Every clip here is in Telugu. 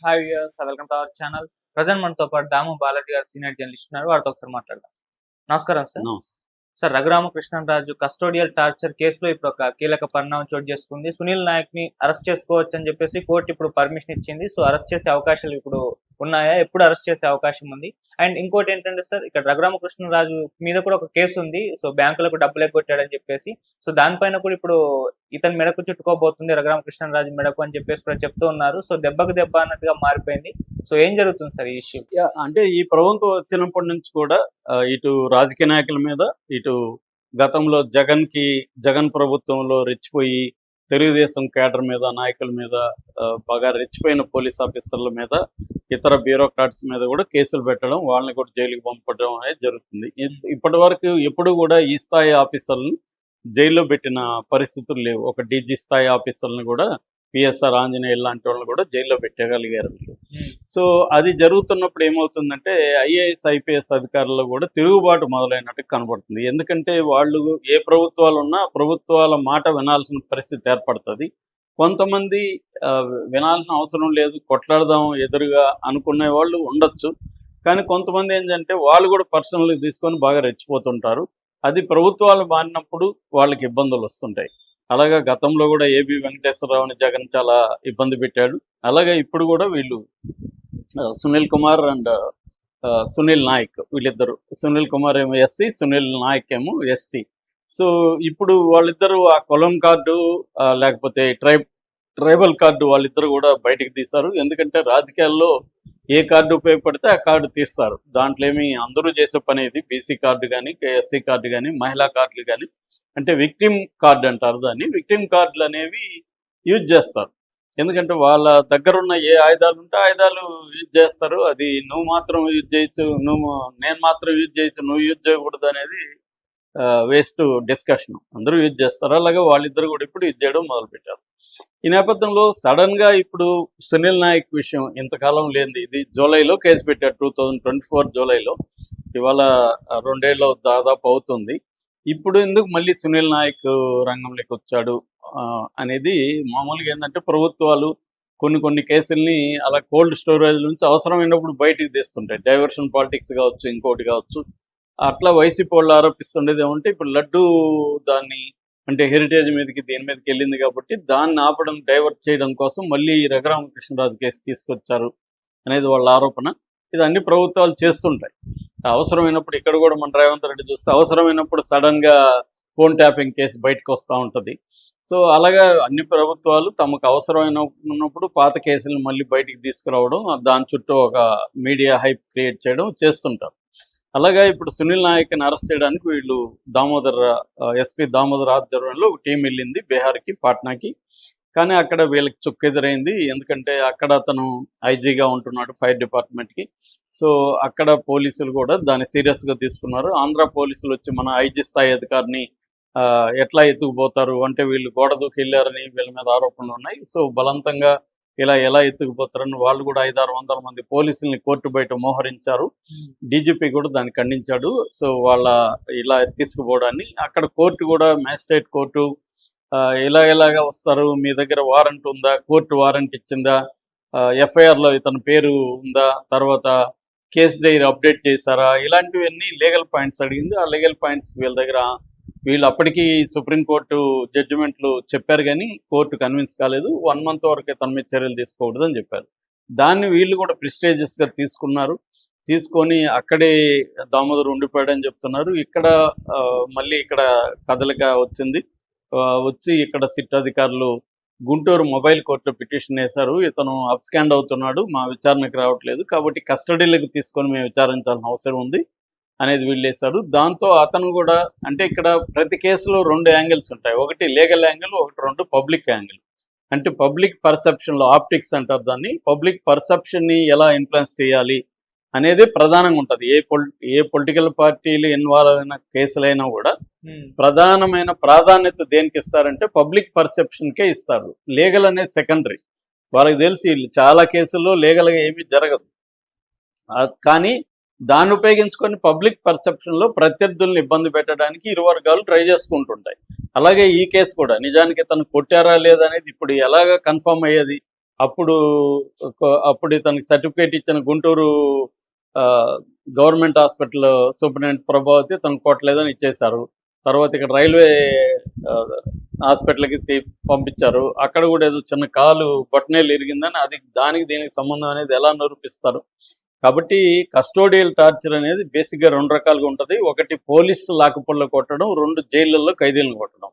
Hi viewers, welcome to our channel. Present మనతో పాటు దాము బాలాజీ గారు సీనియర్ జర్నలిస్ట్ ఉన్నారు. వారితో ఒకసారి మాట్లాడదాం. నమస్కారం సార్. నమస్తే. సార్, రఘురామకృష్ణరాజు కస్టోడియల్ టార్చర్ కేసులో ఇప్పుడు ఒక కీలక పరిణామం చోటు చేసుకుంది. సునీల్ నాయక్ ని అరెస్ట్ చేసుకోవచ్చు అని చెప్పేసి కోర్టు ఇప్పుడు పర్మిషన్ ఇచ్చింది. సో అరెస్ట్ చేసే అవకాశాలు ఇప్పుడు ఉన్నాయా? ఎప్పుడు అరెస్ట్ చేసే అవకాశం ఉంది? అండ్ ఇంకోటి ఏంటంటే సార్, ఇక్కడ రఘురామకృష్ణరాజు మీద కూడా ఒక కేసు ఉంది. సో బ్యాంకులకు డబ్బులు ఎగ్గొట్టాడని చెప్పేసి. సో దానిపైన కూడా ఇప్పుడు ఇతని మెడకు చుట్టుకోబోతుంది, రఘురామకృష్ణరాజు మెడకు అని చెప్పేసి కూడా చెప్తూ ఉన్నారు. సో దెబ్బకు దెబ్బ అన్నట్టుగా మారిపోయింది. సో ఏం జరుగుతుంది సార్ ఈ ఇష్యూ? అంటే ఈ ప్రభుత్వం వచ్చినప్పటి నుంచి కూడా ఇటు రాజకీయ నాయకుల మీద, ఇటు గతంలో జగన్ ప్రభుత్వంలో రెచ్చిపోయి తెలుగుదేశం కేడర్ మీద, నాయకుల మీద, బాగా రెచ్చిపోయిన పోలీస్ ఆఫీసర్ల మీద, ఇతర బ్యూరోక్రాట్స్ మీద కూడా కేసులు పెట్టడం, వాళ్ళని కూడా జైలుకి పంపడం అనేది జరుగుతుంది. ఇప్పటి వరకు ఎప్పుడు కూడా ఈ స్థాయి ఆఫీసర్లను జైల్లో పెట్టిన పరిస్థితులు లేవు. ఒక డీజీ స్థాయి ఆఫీసర్లను కూడా, పిఎస్ఆర్ ఆంజనేయులు లాంటి వాళ్ళని కూడా జైల్లో పెట్టగలిగారు. సో అది జరుగుతున్నప్పుడు ఏమవుతుందంటే ఐఏఎస్ ఐపీఎస్ అధికారులు కూడా తిరుగుబాటు మొదలైనట్టు కనబడుతుంది. ఎందుకంటే వాళ్ళు ఏ ప్రభుత్వాలు ఉన్నా ప్రభుత్వాల మాట వినాల్సిన పరిస్థితి ఏర్పడుతుంది. కొంతమంది వినాల్సిన అవసరం లేదు, కొట్లాడదాం ఎదురుగా అనుకునే వాళ్ళు ఉండొచ్చు. కానీ కొంతమంది ఏంటంటే వాళ్ళు కూడా పర్సనల్గా తీసుకొని బాగా రెచ్చిపోతుంటారు. అది ప్రభుత్వాలు మారినప్పుడు వాళ్ళకి ఇబ్బందులు వస్తుంటాయి. అలాగా గతంలో కూడా ఏబి వెంకటేశ్వరరావుని జగన్ చాలా ఇబ్బంది పెట్టాడు. అలాగే ఇప్పుడు కూడా వీళ్ళు సునీల్ కుమార్ అండ్ సునీల్ నాయక్, వీళ్ళిద్దరు, సునీల్ కుమార్ ఏమో ఎస్సీ, సునీల్ నాయక్ ఏమో ఎస్టీ. సో ఇప్పుడు వాళ్ళిద్దరూ ఆ కులం కార్డు లేకపోతే ట్రైబల్ కార్డు వాళ్ళిద్దరు కూడా బయటకు తీశారు. ఎందుకంటే రాజకీయాల్లో ఏ కార్డు ఉపయోగపడితే ఆ కార్డు తీస్తారు. దాంట్లో ఏమి అందరూ చేసే పని ఇది. బీసీ కార్డు కానీ, ఎస్సీ కార్డు కానీ, మహిళా కార్డులు కానీ, అంటే విక్టిమ్ కార్డు అంటారు దాన్ని. విక్టిమ్ కార్డులు అనేవి యూజ్ చేస్తారు. ఎందుకంటే వాళ్ళ దగ్గర ఉన్న ఏ ఆయుధాలు ఉంటే ఆయుధాలు యూజ్ చేస్తారు. అది నువ్వు మాత్రం యూజ్ చేయొచ్చు, నేను మాత్రం యూజ్ చేయొచ్చు, నువ్వు యూజ్ చేయకూడదు అనేది వేస్ట్ డిస్కషన్. అందరూ యూజ్ చేస్తారు. అలాగే వాళ్ళిద్దరు కూడా ఇప్పుడు యూజ్ చేయడం మొదలుపెట్టారు. ఈ నేపథ్యంలో సడన్గా ఇప్పుడు సునీల్ నాయక్ విషయం ఇంతకాలం లేనిది. ఇది జూలైలో కేసు పెట్టారు, 2024 జూలైలో. ఇవాళ 2 ఏళ్ళు దాదాపు అవుతుంది. ఇప్పుడు ఎందుకు మళ్ళీ సునీల్ నాయక్ రంగంలోకి వచ్చాడు అనేది మామూలుగా ఏంటంటే ప్రభుత్వాలు కొన్ని కేసుల్ని అలా కోల్డ్ స్టోరేజ్ నుంచి అవసరమైనప్పుడు బయటికి తీస్తుంటాయి. డైవర్షన్ పాలిటిక్స్ కావచ్చు, ఇంకోటి కావచ్చు. అట్లా వైసీపీ వాళ్ళు ఆరోపిస్తుండేది ఏమంటే ఇప్పుడు లడ్డు దాన్ని అంటే హెరిటేజ్ మీదకి దీని మీదకి వెళ్ళింది కాబట్టి దాన్ని ఆపడం, డైవర్ట్ చేయడం కోసం మళ్ళీ రఘురామకృష్ణరాజు కేసు తీసుకొచ్చారు అనేది వాళ్ళ ఆరోపణ. ఇది అన్ని ప్రభుత్వాలు చేస్తుంటాయి. అవసరమైనప్పుడు ఇక్కడ కూడా మన రేవంత్ రెడ్డి చూస్తే అవసరమైనప్పుడు సడన్గా ఫోన్ ట్యాపింగ్ కేసు బయటకు వస్తూ ఉంటుంది. సో అలాగా అన్ని ప్రభుత్వాలు తమకు అవసరమైనప్పుడు పాత కేసులను మళ్ళీ బయటికి తీసుకురావడం, దాని చుట్టూ ఒక మీడియా హైప్ క్రియేట్ చేయడం చేస్తుంటారు. అలాగా ఇప్పుడు సునీల్ నాయక్ని అరెస్ట్ చేయడానికి వీళ్ళు ఎస్పీ దామోదర్ ఆధ్వర్యంలో ఒక టీం వెళ్ళింది బీహార్కి, పాట్నాకి. కానీ అక్కడ వీళ్ళకి చుక్కెదురైంది. ఎందుకంటే అక్కడ అతను ఐజీగా ఉంటున్నాడు ఫైర్ డిపార్ట్మెంట్కి. సో అక్కడ పోలీసులు కూడా దాన్ని సీరియస్గా తీసుకున్నారు. ఆంధ్ర పోలీసులు వచ్చి మన ఐజీ స్థాయి అధికారిని ఎట్లా ఎత్తుకుపోతారు అంటే వీళ్ళు గోడ దూకి వెళ్ళారని వీళ్ళ మీద ఆరోపణలు ఉన్నాయి. సో బలవంతంగా ఎలా ఎత్తుకుపోతారని వాళ్ళు కూడా 500-600 మంది పోలీసుల్ని కోర్టు బయట మోహరించారు. డీజీపీ కూడా దాన్ని ఖండించాడు. సో వాళ్ళ ఇలా తీసుకుపోవడాన్ని అక్కడ కోర్టు కూడా, మ్యాజిస్ట్రేట్ కోర్టు ఎలాగా వస్తారు, మీ దగ్గర వారెంట్ ఉందా, కోర్టు వారెంట్ ఇచ్చిందా, ఎఫ్ఐఆర్లో ఇతని పేరు ఉందా, తర్వాత కేసు డైరీ అప్డేట్ చేశారా, ఇలాంటివన్నీ లీగల్ పాయింట్స్ అడిగింది. ఆ లీగల్ పాయింట్స్ వీళ్ళు అప్పటికీ సుప్రీంకోర్టు జడ్జిమెంట్లు చెప్పారు కానీ కోర్టు కన్విన్స్ కాలేదు. 1 మంత్ వరకే తన మీద చర్యలు తీసుకోకూడదని చెప్పారు. దాన్ని వీళ్ళు కూడా ప్రిస్టేజియస్గా తీసుకున్నారు. తీసుకొని అక్కడే దామోదర్ ఉండిపోయాడని చెప్తున్నారు. ఇక్కడ మళ్ళీ ఇక్కడ కదలిక వచ్చింది. వచ్చి ఇక్కడ సిట్ అధికారులు గుంటూరు మొబైల్ కోర్టులో పిటిషన్ వేశారు. ఇతను అబ్స్కాండ్ అవుతున్నాడు, మా విచారణకు రావట్లేదు కాబట్టి కస్టడీలకు తీసుకొని మేము విచారించాల్సిన అవసరం ఉంది అనేది వీళ్ళేశారు. దాంతో అతను కూడా అంటే ఇక్కడ ప్రతి కేసులో 2 యాంగిల్స్ ఉంటాయి. ఒకటి లీగల్ యాంగిల్, 2 పబ్లిక్ యాంగిల్. అంటే పబ్లిక్ పర్సెప్షన్లో, ఆప్టిక్స్ అంటారు దాన్ని, పబ్లిక్ పర్సెప్షన్ని ఎలా ఇన్ఫ్లుయెన్స్ చేయాలి అనేది ప్రధానంగా ఉంటుంది. ఏ పొలిటికల్ పార్టీలు ఇన్వాల్వ్ అయిన కేసులైనా కూడా ప్రధానమైన ప్రాధాన్యత దేనికి ఇస్తారంటే పబ్లిక్ పర్సెప్షన్కే ఇస్తారు. లీగల్ అనేది సెకండరీ. వాళ్ళకి తెలిసి చాలా కేసుల్లో లీగల్గా ఏమీ జరగదు. కానీ దాన్ని ఉపయోగించుకొని పబ్లిక్ పర్సెప్షన్లో ప్రత్యర్థులను ఇబ్బంది పెట్టడానికి ఇరు వర్గాలు ట్రై చేసుకుంటుంటాయి. అలాగే ఈ కేసు కూడా నిజానికి తను కొట్టారా లేదనేది ఇప్పుడు ఎలాగ కన్ఫర్మ్ అయ్యేది? అప్పుడు ఇతనికి సర్టిఫికేట్ ఇచ్చిన Guntur government hospital superintendent Prabhavati తనకు కొట్టలేదని ఇచ్చేశారు. తర్వాత ఇక్కడ రైల్వే హాస్పిటల్కి పంపించారు. అక్కడ కూడా ఏదో చిన్న కాలు బొట్టనేలు ఇరిగిందని దానికి దీనికి సంబంధం అనేది ఎలా నిరూపిస్తారు? కాబట్టి కస్టోడియల్ టార్చర్ అనేది బేసిక్గా 2 రకాలుగా ఉంటుంది. ఒకటి పోలీసు లాకపుల్లో కొట్టడం, 2 జైళ్ళల్లో ఖైదీలను కొట్టడం.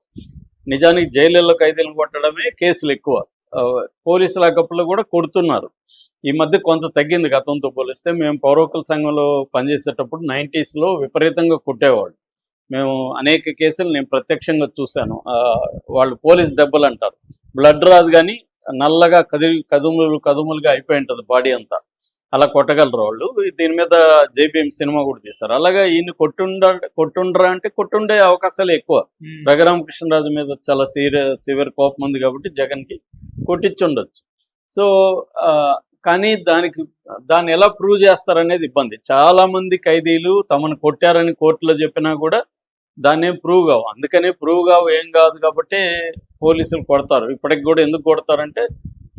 నిజానికి జైళ్ళల్లో ఖైదీలను కొట్టడమే కేసులు ఎక్కువ. పోలీసు లాకపుల్లో కూడా కొడుతున్నారు. ఈ మధ్య కొంత తగ్గింది గతంతో పోలిస్తే. మేము పౌరకుల సంఘంలో పనిచేసేటప్పుడు 90s విపరీతంగా కొట్టేవాళ్ళు. మేము అనేక కేసులు నేను ప్రత్యక్షంగా చూశాను. వాళ్ళు పోలీస్ దెబ్బలు అంటారు. బ్లడ్ రాదు కానీ నల్లగా కదుములుగా అయిపోయి ఉంటుంది బాడీ అంతా. అలా కొట్టగలరు వాళ్ళు. దీని మీద జేబీఎం సినిమా కూడా తీశారు. అలాగా ఈయన కొట్టుండ్రా అంటే కొట్టుండే అవకాశాలు ఎక్కువ. రఘురామకృష్ణరాజు మీద చాలా సివియర్ కోపం ఉంది కాబట్టి జగన్కి కొట్టించుండొచ్చు. సో కానీ దాన్ని ఎలా ప్రూవ్ చేస్తారనేది ఇబ్బంది. చాలా మంది ఖైదీలు తమను కొట్టారని కోర్టులో చెప్పినా కూడా దాన్ని ఏం ప్రూవ్ కావు. అందుకనే ప్రూవ్ కావు ఏం కాదు కాబట్టి పోలీసులు కొడతారు. ఇప్పటికి కూడా ఎందుకు కొడతారంటే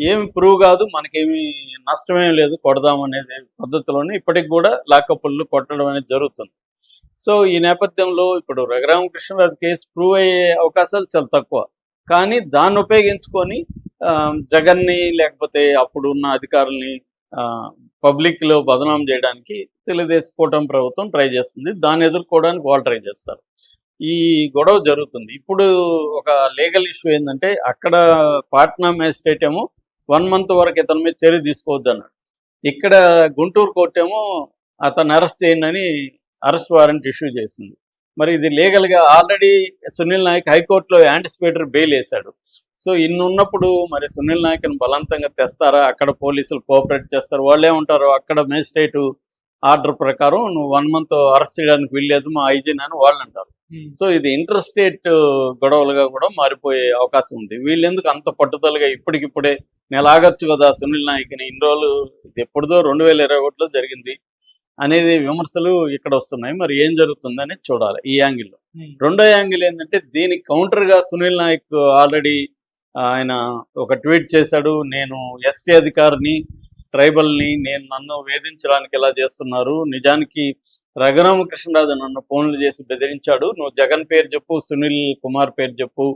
ఏమి ప్రూవ్ కాదు, మనకేమి నష్టమేం లేదు, కొడదామనేది పద్ధతిలోనే ఇప్పటికి కూడా లాకప్పులు కొట్టడం అనేది జరుగుతుంది. సో ఈ నేపథ్యంలో ఇప్పుడు రఘురామకృష్ణరాజు కేసు ప్రూవ్ అయ్యే అవకాశాలు చాలా తక్కువ. కానీ దాన్ని ఉపయోగించుకొని జగన్ని లేకపోతే అప్పుడు ఉన్న అధికారుల్ని పబ్లిక్లో బదనాం చేయడానికి తెలుగుదేశం కూటమి ప్రభుత్వం ట్రై చేస్తుంది. దాన్ని ఎదుర్కోవడానికి వాళ్ళు ట్రై చేస్తారు. ఈ గొడవ జరుగుతుంది. ఇప్పుడు ఒక లీగల్ ఇష్యూ ఏంటంటే అక్కడ పాట్నా మేజిస్ట్రేట్ ఏమో 1 month వరకు ఇతని మీద చర్య తీసుకోవద్దు అన్నాడు. ఇక్కడ గుంటూరు కోర్టు ఏమో అతను అరెస్ట్ చేయండి అని అరెస్ట్ వారెంట్ ఇష్యూ చేసింది. మరి ఇది లీగల్గా ఆల్రెడీ సునీల్ నాయక్ హైకోర్టులో యాంటిసిపేటరీ బెయిల్ వేశాడు. సో ఉన్నప్పుడు మరి సునీల్ నాయక్ని బలవంతంగా తెస్తారా? అక్కడ పోలీసులు కోఆపరేట్ చేస్తారు. వాళ్ళు ఏమంటారు, అక్కడ మేజిస్ట్రేట్ ఆర్డర్ ప్రకారం నువ్వు 1 month అరెస్ట్ చేయడానికి వీల్లేదు మా ఐజీని అని వాళ్ళు అంటారు. సో ఇది ఇంటర్ స్టేట్ గొడవలుగా కూడా మారిపోయే అవకాశం ఉంది. వీళ్ళు ఎందుకు అంత పట్టుదలగా ఇప్పటికిప్పుడే నేను ఆగచ్చు కదా సునీల్ నాయక్ని, ఇన్ని రోజులు ఇది ఎప్పుడుదో 2021లో జరిగింది అనేది విమర్శలు ఇక్కడ వస్తున్నాయి. మరి ఏం జరుగుతుంది అనేది చూడాలి ఈ యాంగిల్లో. రెండో యాంగిల్ ఏంటంటే దీనికి కౌంటర్గా సునీల్ నాయక్ ఆల్రెడీ ఆయన ఒక ట్వీట్ చేశాడు. నేను ఎస్టీ అధికారిని, ట్రైబల్ని, నన్ను వేధించడానికి ఎలా చేస్తున్నారు, నిజానికి రఘురామకృష్ణరాజు నన్ను ఫోన్లు చేసి బెదిరించాడు, నువ్వు జగన్ పేరు చెప్పు, సునీల్ కుమార్ పేరు చెప్పు,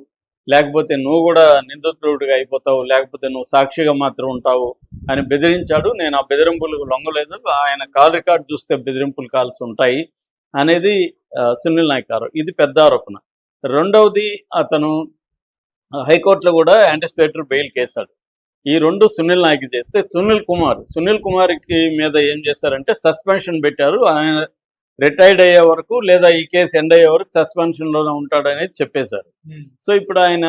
లేకపోతే నువ్వు కూడా నిందితుడిగా అయిపోతావు, లేకపోతే నువ్వు సాక్షిగా మాత్రం ఉంటావు అని బెదిరించాడు. నేను ఆ బెదిరింపులకు లొంగలేదు, ఆయన కాల్ రికార్డ్ చూస్తే బెదిరింపులు కాల్సి ఉంటాయి అనేది సునీల్ నాయక్ గారు. ఇది పెద్ద ఆరోపణ. రెండవది అతను హైకోర్టులో కూడా యాంటిసిపేటరీ బెయిల్ కేసాడు. ఈ 2 సునీల్ నాయక్ చేస్తే సునీల్ కుమార్కి మీద ఏం చేశారంటే సస్పెన్షన్ పెట్టారు. ఆయన రిటైర్డ్ అయ్యే వరకు లేదా ఈ కేసు ఎండ్ అయ్యే వరకు సస్పెన్షన్లోనే ఉంటాడనేది చెప్పేశారు. సో ఇప్పుడు ఆయన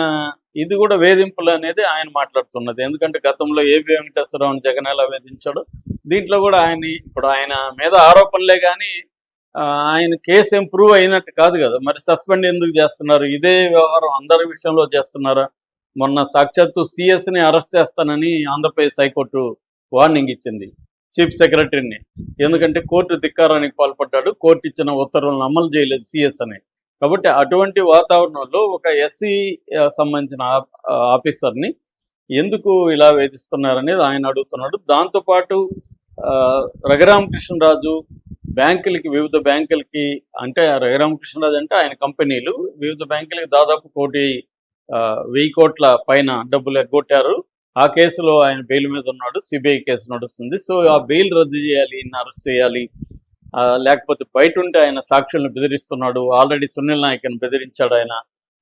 ఇది కూడా వేధింపులు అనేది ఆయన మాట్లాడుతున్నది. ఎందుకంటే గతంలో ఏబి వెంకటేశ్వరరావుని జగన్ ఎలా వేధించాడు, దీంట్లో కూడా ఆయన మీద ఆరోపణలే కానీ ఆయన కేసు ఏం ప్రూవ్ అయినట్టు కాదు కదా. మరి సస్పెండ్ ఎందుకు చేస్తున్నారు? ఇదే వ్యవహారం అందరి విషయంలో చేస్తున్నారా? మొన్న సాక్షాత్తు సిఎస్ని అరెస్ట్ చేస్తానని ఆంధ్రప్రదేశ్ హైకోర్టు వార్నింగ్ ఇచ్చింది చీఫ్ సెక్రటరీని. ఎందుకంటే కోర్టు ధిక్కారానికి పాల్పడ్డాడు, కోర్టు ఇచ్చిన ఉత్తర్వులను అమలు చేయలేదు సిఎస్ అని. కాబట్టి అటువంటి వాతావరణంలో ఒక ఎస్సీ సంబంధించిన ఆఫీసర్ని ఎందుకు ఇలా వేధిస్తున్నారనేది ఆయన అడుగుతున్నాడు. దాంతోపాటు రఘురామకృష్ణరాజు వివిధ బ్యాంకులకి అంటే రఘురామకృష్ణరాజు అంటే ఆయన కంపెనీలు వివిధ బ్యాంకులకి దాదాపు 1,000 కోట్ల పైన డబ్బులు ఎగ్గొట్టారు. ఆ కేసులో ఆయన బెయిల్ మీద ఉన్నాడు, సిబిఐ కేసు నడుస్తుంది. సో ఆ బెయిల్ రద్దు చేయాలి, అరెస్ట్ చేయాలి, లేకపోతే బయట ఉంటే ఆయన సాక్షులను బెదిరిస్తున్నాడు, ఆల్రెడీ సునీల్ నాయక్ని బెదిరించాడు ఆయన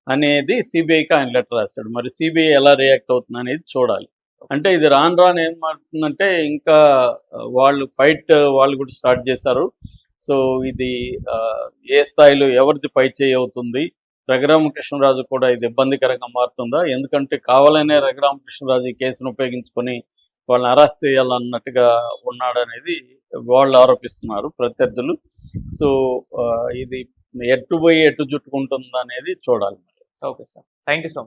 అనేది సిబిఐకి ఆయన లెటర్ రాశాడు. మరి సిబిఐ ఎలా రియాక్ట్ అవుతుంది అనేది చూడాలి. అంటే ఇది రాను ఏం మారుతుందంటే ఇంకా వాళ్ళు కూడా స్టార్ట్ చేశారు. సో ఇది ఏ స్థాయిలో ఎవరిది పై చేయి అవుతుంది, రఘురామకృష్ణరాజు కూడా ఇది ఇబ్బందికరంగా మారుతుందా? ఎందుకంటే కావాలనే రఘురామకృష్ణరాజు ఈ కేసును ఉపయోగించుకొని వాళ్ళని అరెస్ట్ చేయాలన్నట్టుగా ఉన్నాడనేది వాళ్ళు ఆరోపిస్తున్నారు ప్రత్యర్థులు. సో ఇది ఎటు చుట్టుకుంటుందా అనేది చూడాలి. Okay sir, thank you so much.